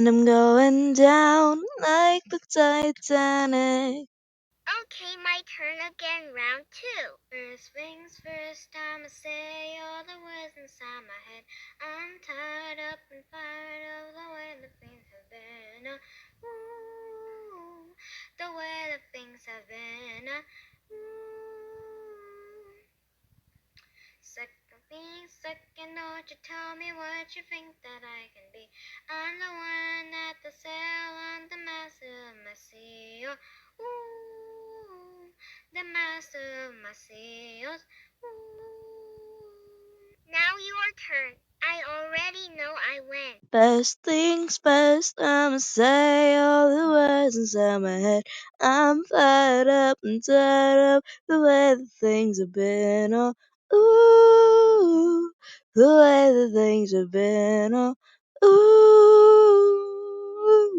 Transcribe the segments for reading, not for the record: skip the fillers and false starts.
and I'm going down like the Titanic. Okay, my turn again, round two. First things first, I'ma say all the words inside my head. I'm tired up and fired of the way that things have been. Ooh, the way that things have been. Ooh. Second thing, second, don't you tell me what you think that I can be. I'm the one at the sail, I'm the master of my sea. Ooh, the master of my sails. Ooh. Now your turn. I already know I win. First things first, I'ma say all the words inside my head. I'm fired up and tired of the way that things have been. Oh, ooh, the way that things have been. Oh, ooh.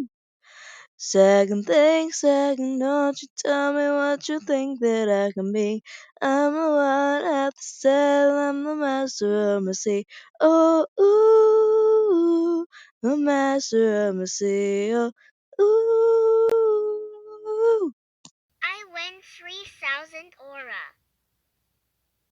Second thing, second, don't you tell me what you think that I can be. I'm the one at the sail, I'm the master of my sea. Oh, ooh, the master of my sea. Oh, ooh. I win 3,000 aura.